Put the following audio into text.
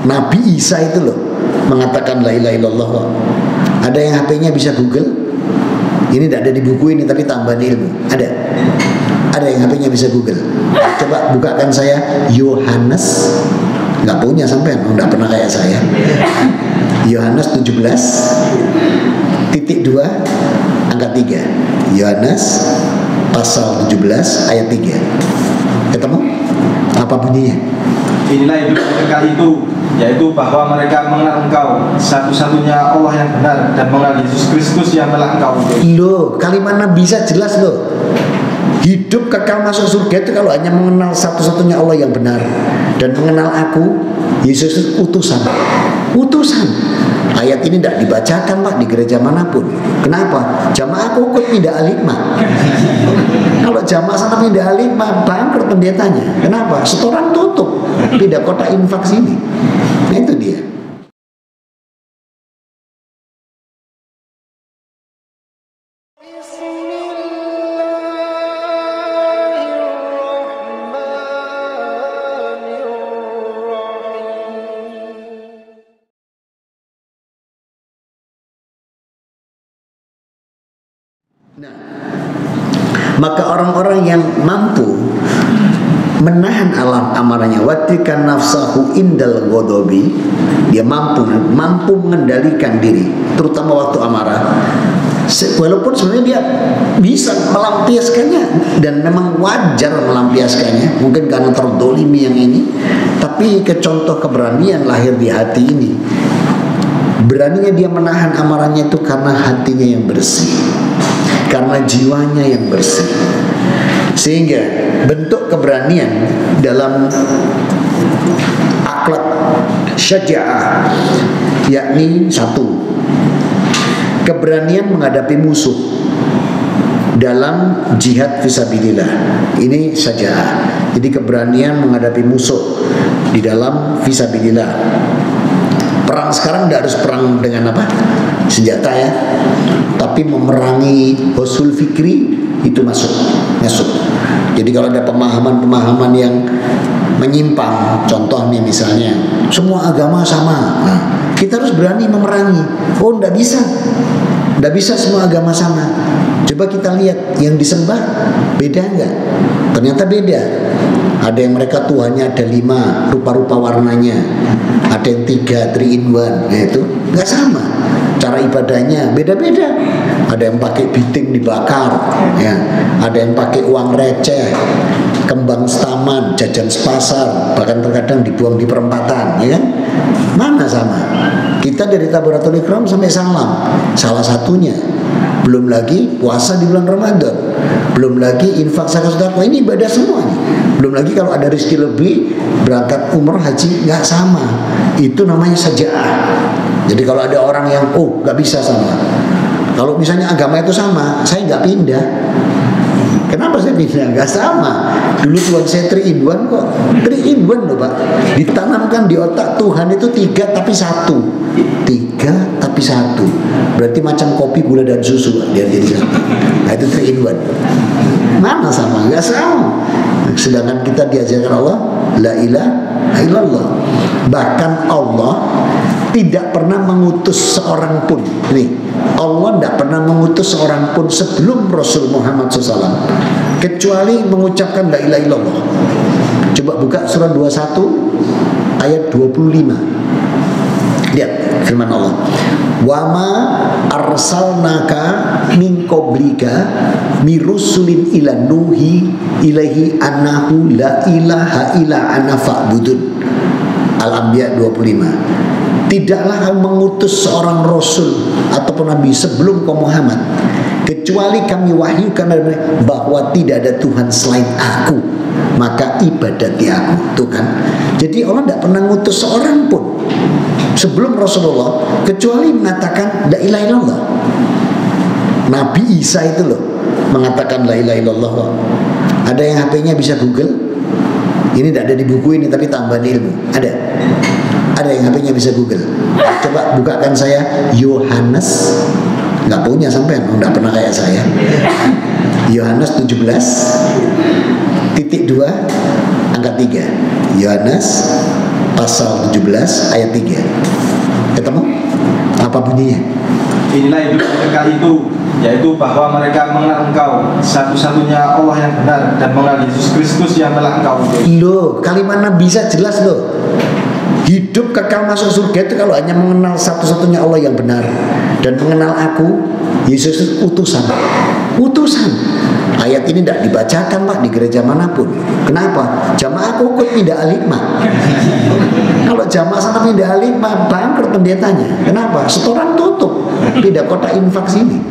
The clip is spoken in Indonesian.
Nabi Isa itu loh mengatakan la ilaha illallah kok. Ada yang HP-nya bisa Google? Ini tidak ada di buku ini tapi tambahan ilmu. Ada yang HP-nya bisa Google. Coba bukakan saya Yohanes. Nggak punya sampean, nggak pernah kayak saya. Yohanes 17:2 angka 3. Yohanes pasal 17 ayat 3. Ketemu? Apa bunyinya? Inilah hidup yang kekal itu, yaitu bahwa mereka mengenal Engkau satu-satunya Allah yang benar, dan mengenal Yesus Kristus yang telah Engkau utus. Loh, kalimat Nabi bisa jelas loh. Hidup kekal masuk surga itu kalau hanya mengenal satu-satunya Allah yang benar dan mengenal aku, Yesus utusan. Ayat ini tidak dibacakan Pak di gereja manapun. Kenapa? Jamaah kukut pindah al-hikmah. Kalau jamaah sana pindah al-hikmah, bangkrut pendetanya. Kenapa? Setoran tutup, pindah kota infak sini. Nah itu dia. Nah, maka orang-orang yang mampu menahan amarahnya, watikan nafsahu indal ghadabi, dia mampu mengendalikan diri, terutama waktu amarah. Walaupun sebenarnya dia bisa melampiaskannya dan memang wajar melampiaskannya, mungkin karena terdolimi yang ini, tapi kecontoh keberanian lahir di hati ini. Beraninya dia menahan amarahnya itu karena hatinya yang bersih, karena jiwanya yang bersih. Sehingga bentuk keberanian dalam akhlak syaja'ah, yakni satu, keberanian menghadapi musuh dalam jihad fisabilillah. Ini syaja'ah. Jadi keberanian menghadapi musuh di dalam fisabilillah. Perang sekarang tidak harus perang dengan apa? Senjata ya. Tapi memerangi husul fikri itu masuk. Jadi kalau ada pemahaman-pemahaman yang menyimpang, contoh nih misalnya, semua agama sama. Nah, kita harus berani memerangi. Oh, tidak bisa semua agama sama. Coba kita lihat yang disembah beda enggak? Ternyata beda. Ada yang mereka Tuhannya ada 5 rupa-rupa warnanya, ada yang 3 3 in 1, itu nggak sama. Cara ibadahnya beda-beda. Ada yang pakai biting dibakar, ya. Ada yang pakai uang receh, kembang setaman, jajan sepasar, bahkan terkadang dibuang di perempatan, ya kan? Mana sama? Kita dari Tabaratul Ikram sampai salam, salah satunya. Belum lagi puasa di bulan Ramadan, belum lagi infak zakat sedekah, ini ibadah semua nih. Belum lagi kalau ada rezeki lebih, berangkat umroh haji nggak sama. Itu namanya saja'ah. Jadi kalau ada orang yang nggak bisa sama, kalau misalnya agama itu sama, saya nggak pindah. Kenapa saya pindah? Nggak sama. Dulu Tuhan saya 3 in 1 kok. 3 in 1 loh Pak. Ditanamkan di otak Tuhan itu 3 tapi 1. 3 tapi 1. Berarti macam kopi, gula dan susu Pak. Dia jadi 1. Nah itu 3 in 1. Mana sama? Nggak sama. Sedangkan kita diajarkan Allah la ilaha illallah. Bahkan Allah tidak pernah mengutus seorang pun. Nih, Allah tidak pernah mengutus seorang pun sebelum Rasul Muhammad SAW kecuali mengucapkan la ilaha illallah. Coba buka surat 21 ayat 25. Lihat firman Allah. Wa ma arsalnaka min qablika mirusulin ila nuhi ilahi annahu la ilaha illa ana fa'budun. Al-Anbiya 25. Tidaklah kau mengutus seorang rasul ataupun nabi sebelum kau Muhammad kecuali kami wahyukan bahwa tidak ada Tuhan selain aku, maka ibadati aku. Tuh kan. Jadi Allah tidak pernah mengutus seorang pun sebelum Rasulullah kecuali mengatakan la ilaha illallah. Nabi Isa itu loh mengatakan la ilaha illallah. Ada yang HP-nya bisa Google? Ini tidak ada di buku ini tapi tambahan ilmu. Ada yang HP-nya bisa Google. Coba bukakan saya Yohanes. Nggak punya sampean, nggak pernah kayak saya. Yohanes 17:2 angka 3. Yohanes pasal 17 ayat 3. Ketemu? Apa bunyinya? Inilah hidup yang kekal itu, yaitu bahwa mereka mengenal Engkau satu-satunya Allah yang benar, dan mengenal Yesus Kristus yang telah Engkau utus. Loh, kalimat Nabi bisa jelas loh. Hidup kekal masuk surga itu kalau hanya mengenal satu-satunya Allah yang benar dan mengenal aku, Yesus itu utusan. Utusan. Ayat ini tidak dibacakan Pak di gereja manapun. Kenapa? Jamaah kukut pindah al-hikmah. Kalau jamaah sana pindah al-hikmah, bangkrut pendetanya. Kenapa? Setoran tutup. Pindah kota infak sini.